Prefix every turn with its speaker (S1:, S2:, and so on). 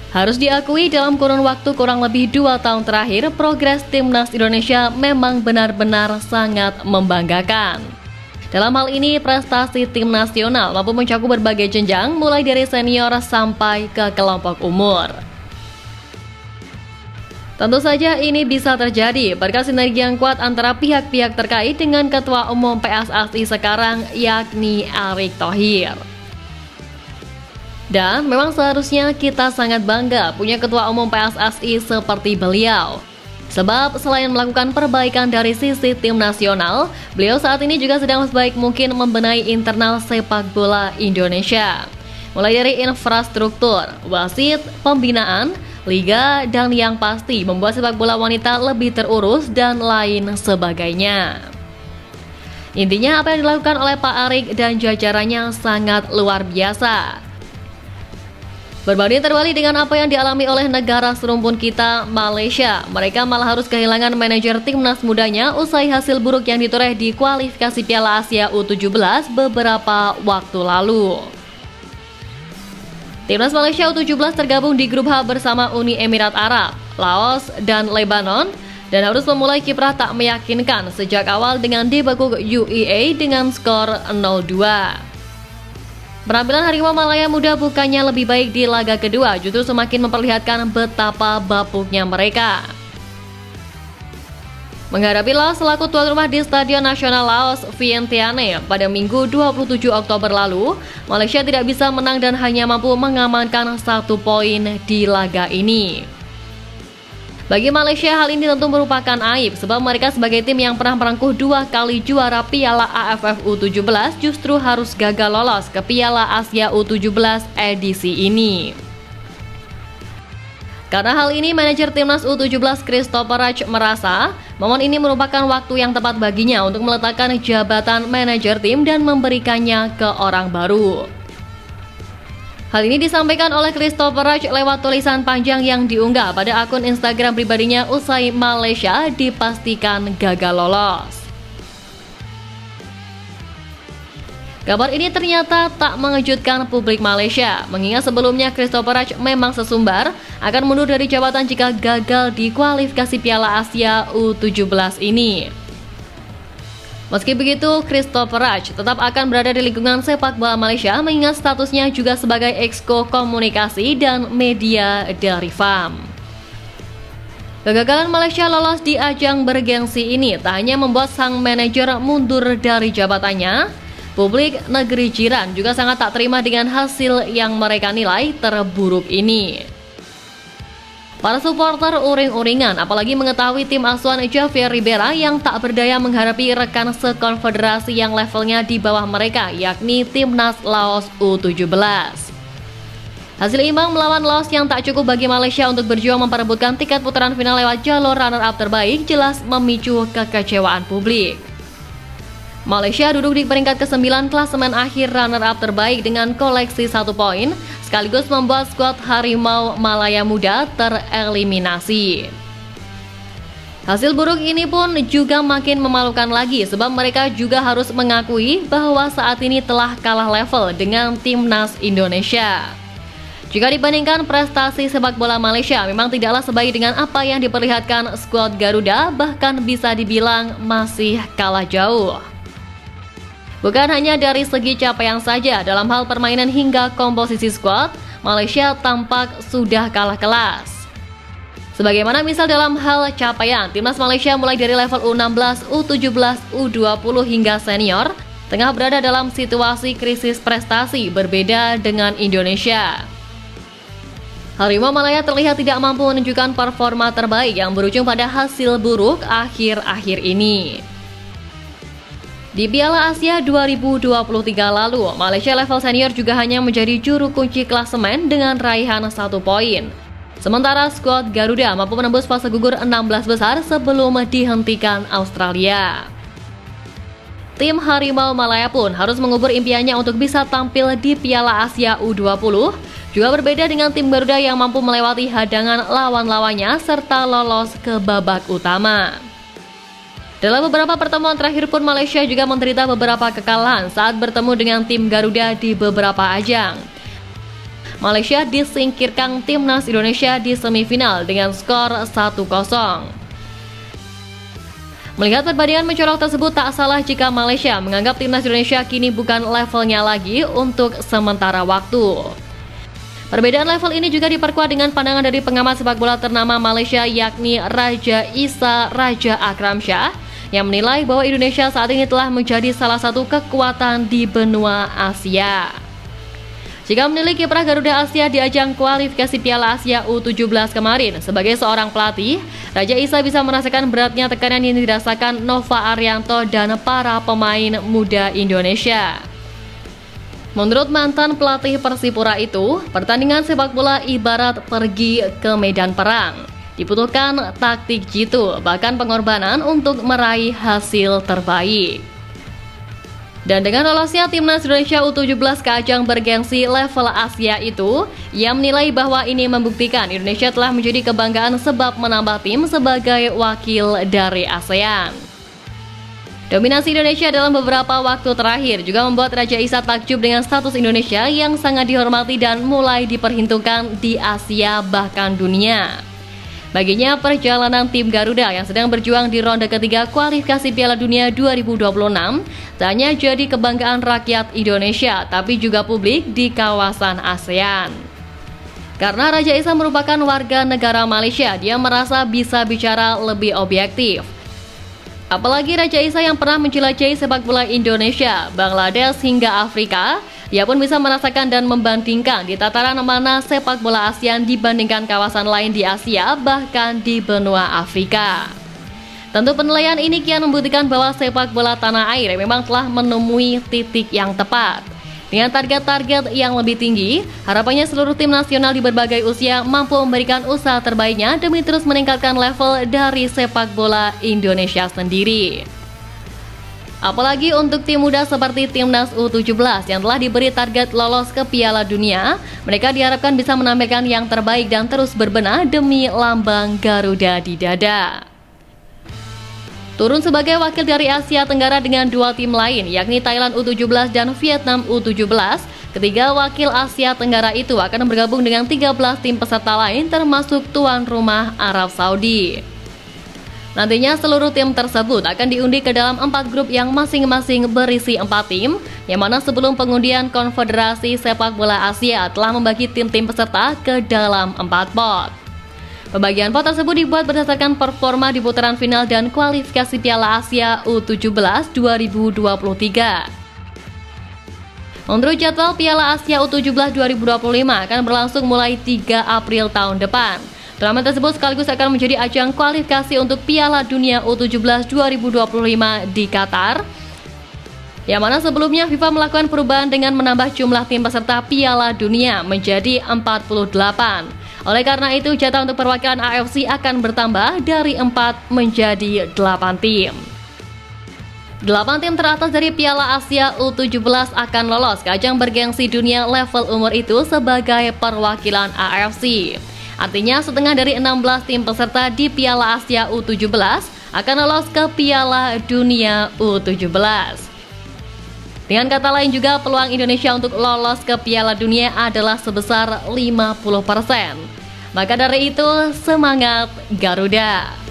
S1: Harus diakui dalam kurun waktu kurang lebih 2 tahun terakhir, progres Timnas Indonesia memang benar-benar sangat membanggakan. Dalam hal ini, prestasi tim nasional mampu mencakup berbagai jenjang, mulai dari senior sampai ke kelompok umur. Tentu saja ini bisa terjadi berkat sinergi yang kuat antara pihak-pihak terkait dengan Ketua Umum PSSI sekarang, yakni Erick Thohir. Dan memang seharusnya kita sangat bangga punya Ketua Umum PSSI seperti beliau. Sebab selain melakukan perbaikan dari sisi tim nasional, beliau saat ini juga sedang sebaik mungkin membenahi internal sepak bola Indonesia. Mulai dari infrastruktur, wasit, pembinaan, liga, dan yang pasti membuat sepak bola wanita lebih terurus dan lain sebagainya. Intinya apa yang dilakukan oleh Pak Erick dan jajarannya sangat luar biasa. Berbanding terbalik dengan apa yang dialami oleh negara serumpun kita, Malaysia. Mereka malah harus kehilangan manajer timnas mudanya usai hasil buruk yang ditoreh di kualifikasi Piala Asia U17 beberapa waktu lalu. Timnas Malaysia U17 tergabung di grup H bersama Uni Emirat Arab, Laos, dan Lebanon, dan harus memulai kiprah tak meyakinkan sejak awal dengan dibekuk UEA dengan skor 0-2. Penampilan Harimau Malaya Muda bukannya lebih baik di laga kedua, justru semakin memperlihatkan betapa bapuknya mereka. Menghadapi Laos selaku tuan rumah di Stadion Nasional Laos, Vientiane pada Minggu 27 Oktober lalu, Malaysia tidak bisa menang dan hanya mampu mengamankan 1 poin di laga ini. Bagi Malaysia, hal ini tentu merupakan aib sebab mereka sebagai tim yang pernah merengkuh 2 kali juara Piala AFF U17 justru harus gagal lolos ke Piala Asia U17 edisi ini. Karena hal ini, manajer timnas U17 Christopher Raj merasa momen ini merupakan waktu yang tepat baginya untuk meletakkan jabatan manajer tim dan memberikannya ke orang baru. Hal ini disampaikan oleh Christopher Raj lewat tulisan panjang yang diunggah pada akun Instagram pribadinya usai Malaysia dipastikan gagal lolos. Kabar ini ternyata tak mengejutkan publik Malaysia, mengingat sebelumnya Christopher Raj memang sesumbar akan mundur dari jabatan jika gagal di kualifikasi Piala Asia U17 ini. Meski begitu, Christopher Raj tetap akan berada di lingkungan sepak bola Malaysia mengingat statusnya juga sebagai Exco Komunikasi dan Media dari FAM. Kegagalan Malaysia lolos di ajang bergengsi ini tak hanya membuat sang manajer mundur dari jabatannya, publik negeri jiran juga sangat tak terima dengan hasil yang mereka nilai terburuk ini. Para supporter uring-uringan apalagi mengetahui tim asuhan Javier Ribera yang tak berdaya menghadapi rekan sekonfederasi yang levelnya di bawah mereka, yakni Timnas Laos U17. Hasil imbang melawan Laos yang tak cukup bagi Malaysia untuk berjuang memperebutkan tiket putaran final lewat jalur runner-up terbaik jelas memicu kekecewaan publik. Malaysia duduk di peringkat ke-9 klasemen akhir runner-up terbaik dengan koleksi 1 poin, sekaligus membuat skuad Harimau Malaya Muda tereliminasi. Hasil buruk ini pun juga makin memalukan lagi sebab mereka juga harus mengakui bahwa saat ini telah kalah level dengan timnas Indonesia. Jika dibandingkan prestasi sepak bola Malaysia memang tidaklah sebaik dengan apa yang diperlihatkan skuad Garuda, bahkan bisa dibilang masih kalah jauh. Bukan hanya dari segi capaian saja, dalam hal permainan hingga komposisi skuad, Malaysia tampak sudah kalah kelas. Sebagaimana misal dalam hal capaian, timnas Malaysia mulai dari level U16, U17, U20 hingga senior, tengah berada dalam situasi krisis prestasi berbeda dengan Indonesia. Harimau Malaya terlihat tidak mampu menunjukkan performa terbaik yang berujung pada hasil buruk akhir-akhir ini. Di Piala Asia 2023 lalu, Malaysia level senior juga hanya menjadi juru kunci klasemen dengan raihan 1 poin. Sementara skuad Garuda mampu menembus fase gugur 16 besar sebelum dihentikan Australia. Tim Harimau Malaya pun harus mengubur impiannya untuk bisa tampil di Piala Asia U20, juga berbeda dengan tim Garuda yang mampu melewati hadangan lawan-lawannya serta lolos ke babak utama. Dalam beberapa pertemuan terakhir pun Malaysia juga menderita beberapa kekalahan saat bertemu dengan tim Garuda di beberapa ajang. Malaysia disingkirkan timnas Indonesia di semifinal dengan skor 1-0. Melihat perbandingan mencolok tersebut, tak salah jika Malaysia menganggap timnas Indonesia kini bukan levelnya lagi untuk sementara waktu. Perbedaan level ini juga diperkuat dengan pandangan dari pengamat sepak bola ternama Malaysia, yakni Raja Isa Raja Akramsyah, yang menilai bahwa Indonesia saat ini telah menjadi salah satu kekuatan di benua Asia. Jika menilik kiprah Garuda Asia di ajang kualifikasi Piala Asia U17 kemarin, sebagai seorang pelatih, Raja Isa bisa merasakan beratnya tekanan yang dirasakan Nova Arianto dan para pemain muda Indonesia. Menurut mantan pelatih Persipura itu, pertandingan sepak bola ibarat pergi ke medan perang. Dibutuhkan taktik jitu, bahkan pengorbanan untuk meraih hasil terbaik. Dan dengan lolosnya timnas Indonesia U17 ke ajang bergengsi level Asia itu, ia menilai bahwa ini membuktikan Indonesia telah menjadi kebanggaan sebab menambah tim sebagai wakil dari ASEAN. Dominasi Indonesia dalam beberapa waktu terakhir juga membuat Raja Isa takjub dengan status Indonesia yang sangat dihormati dan mulai diperhitungkan di Asia bahkan dunia. Baginya, perjalanan tim Garuda yang sedang berjuang di ronde ketiga kualifikasi Piala Dunia 2026 tak hanya jadi kebanggaan rakyat Indonesia, tapi juga publik di kawasan ASEAN. Karena Raja Isa merupakan warga negara Malaysia, dia merasa bisa bicara lebih objektif. Apalagi Raja Isa yang pernah menjelajahi sepak bola Indonesia, Bangladesh hingga Afrika, ia pun bisa merasakan dan membandingkan di tataran mana sepak bola ASEAN dibandingkan kawasan lain di Asia, bahkan di benua Afrika. Tentu penilaian ini kian membuktikan bahwa sepak bola tanah air memang telah menemui titik yang tepat. Dengan target-target yang lebih tinggi, harapannya seluruh tim nasional di berbagai usia mampu memberikan usaha terbaiknya demi terus meningkatkan level dari sepak bola Indonesia sendiri. Apalagi untuk tim muda seperti timnas U17 yang telah diberi target lolos ke Piala Dunia, mereka diharapkan bisa menampilkan yang terbaik dan terus berbenah demi lambang Garuda di dada. Turun sebagai wakil dari Asia Tenggara dengan dua tim lain, yakni Thailand U17 dan Vietnam U17, ketiga wakil Asia Tenggara itu akan bergabung dengan 13 tim peserta lain termasuk tuan rumah Arab Saudi. Nantinya seluruh tim tersebut akan diundi ke dalam 4 grup yang masing-masing berisi 4 tim, yang mana sebelum pengundian Konfederasi Sepak Bola Asia telah membagi tim-tim peserta ke dalam 4 pot. Pembagian pot tersebut dibuat berdasarkan performa di putaran final dan kualifikasi Piala Asia U17 2023. Menurut jadwal Piala Asia U17 2025 akan berlangsung mulai 3 April tahun depan. Turnamen tersebut sekaligus akan menjadi ajang kualifikasi untuk Piala Dunia U17 2025 di Qatar, yang mana sebelumnya FIFA melakukan perubahan dengan menambah jumlah tim peserta Piala Dunia menjadi 48. Oleh karena itu, jatah untuk perwakilan AFC akan bertambah dari 4 menjadi 8 tim. 8 tim teratas dari Piala Asia U17 akan lolos ke ajang bergengsi dunia level umur itu sebagai perwakilan AFC. Artinya setengah dari 16 tim peserta di Piala Asia U17 akan lolos ke Piala Dunia U17. Dengan kata lain juga, peluang Indonesia untuk lolos ke Piala Dunia adalah sebesar 50%. Maka dari itu, semangat Garuda!